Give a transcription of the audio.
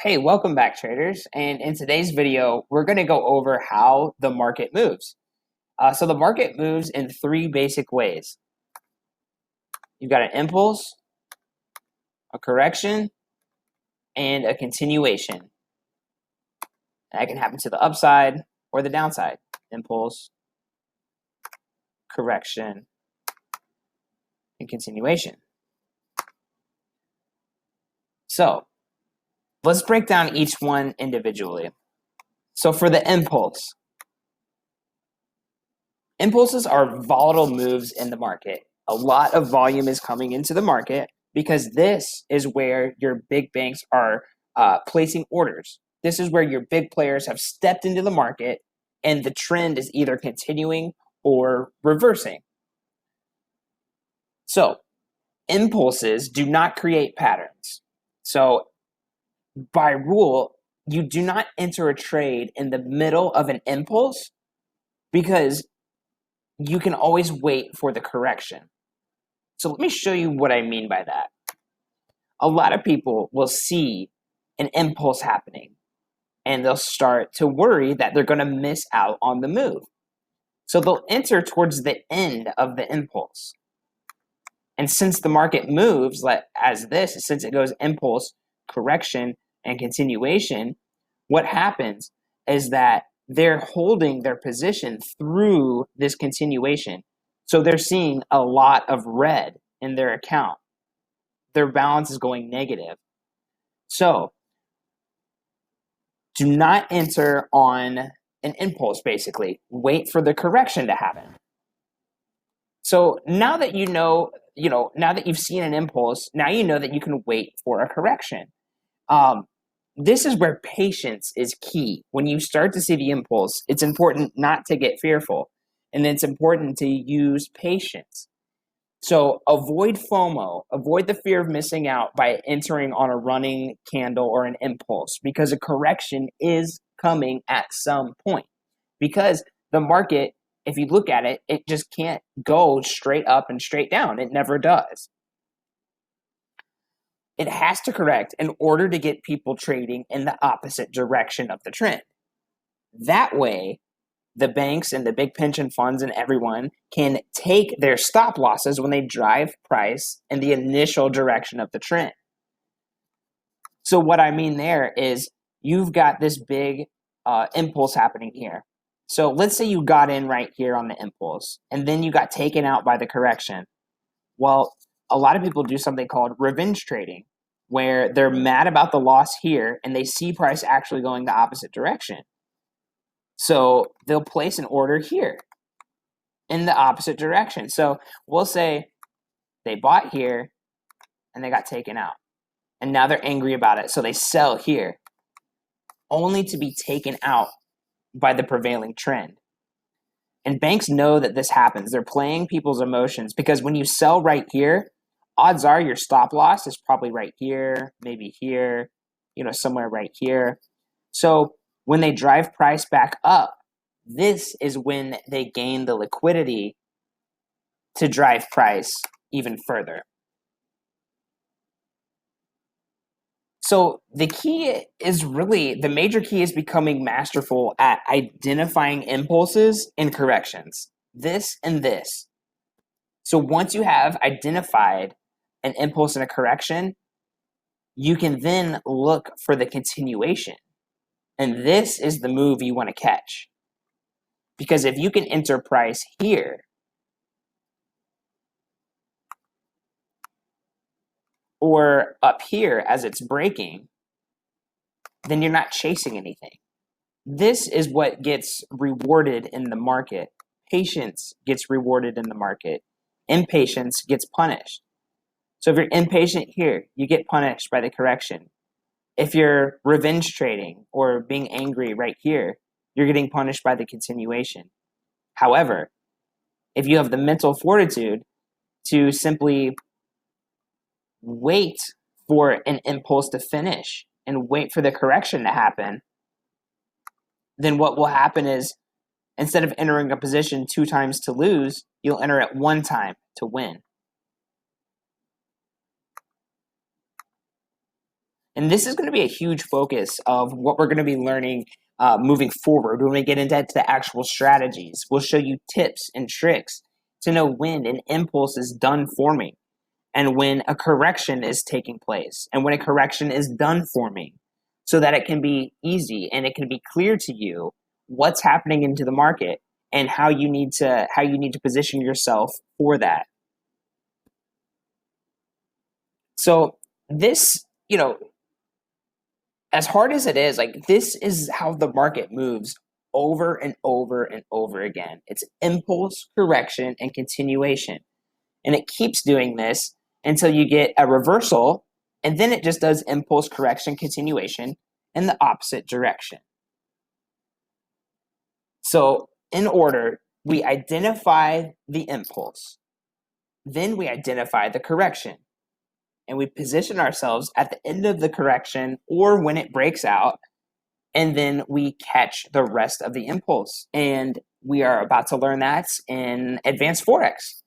Hey, welcome back, traders. And in today's video, we're going to go over how the market moves. So the market moves in three basic ways. You've got an impulse, a correction, and a continuation. That can happen to the upside or the downside. Impulse, correction, and continuation. So let's break down each one individually. So for the impulse, impulses are volatile moves in the market. A lot of volume is coming into the market because this is where your big banks are placing orders. This is where your big players have stepped into the market and the trend is either continuing or reversing. So impulses do not create patterns. So by rule, you do not enter a trade in the middle of an impulse because you can always wait for the correction. So let me show you what I mean by that. A lot of people will see an impulse happening and they'll start to worry that they're going to miss out on the move. So they'll enter towards the end of the impulse. And since the market moves since it goes impulse, correction, and continuation, what happens is that they're holding their position through this continuation. So they're seeing a lot of red in their account. Their balance is going negative. So do not enter on an impulse, basically. Wait for the correction to happen. So now that now that you've seen an impulse, now you know that you can wait for a correction. This is where patience is key. When you start to see the impulse, it's important not to get fearful, and it's important to use patience. So avoid FOMO, avoid the fear of missing out by entering on a running candle or an impulse, because a correction is coming at some point. Because the market, if you look at it, it just can't go straight up and straight down. It never does. It has to correct in order to get people trading in the opposite direction of the trend. That way, the banks and the big pension funds and everyone can take their stop losses when they drive price in the initial direction of the trend. So what I mean there is you've got this big impulse happening here. So let's say you got in right here on the impulse and then you got taken out by the correction. Well, a lot of people do something called revenge trading, where they're mad about the loss here and they see price actually going the opposite direction. So they'll place an order here in the opposite direction. So we'll say they bought here and they got taken out. And now they're angry about it. So they sell here only to be taken out by the prevailing trend. And banks know that this happens. They're playing people's emotions because when you sell right here, odds are your stop loss is probably right here, maybe here, somewhere right here. So when they drive price back up, this is when they gain the liquidity to drive price even further. So the major key is becoming masterful at identifying impulses and corrections. This and this. So once you have identified an impulse and a correction, you can then look for the continuation. And this is the move you want to catch. Because if you can enter price here, or up here as it's breaking, then you're not chasing anything. This is what gets rewarded in the market. Patience gets rewarded in the market. Impatience gets punished. So if you're impatient here, you get punished by the correction. If you're revenge trading or being angry right here, you're getting punished by the continuation. However, if you have the mental fortitude to simply wait for an impulse to finish and wait for the correction to happen, then what will happen is instead of entering a position 2 times to lose, you'll enter it 1 time to win. And this is going to be a huge focus of what we're going to be learning moving forward when we get into the actual strategies. We'll show you tips and tricks to know when an impulse is done forming and when a correction is taking place and when a correction is done forming, so that it can be easy and it can be clear to you what's happening into the market and how you need to position yourself for that. So this, as hard as it is, like, this is how the market moves over and over and over again. It's impulse, correction, and continuation. And it keeps doing this until you get a reversal, and then it just does impulse, correction, continuation in the opposite direction. So in order, we identify the impulse, then we identify the correction, and we position ourselves at the end of the correction or when it breaks out, and then we catch the rest of the impulse. And we are about to learn that in advanced Forex.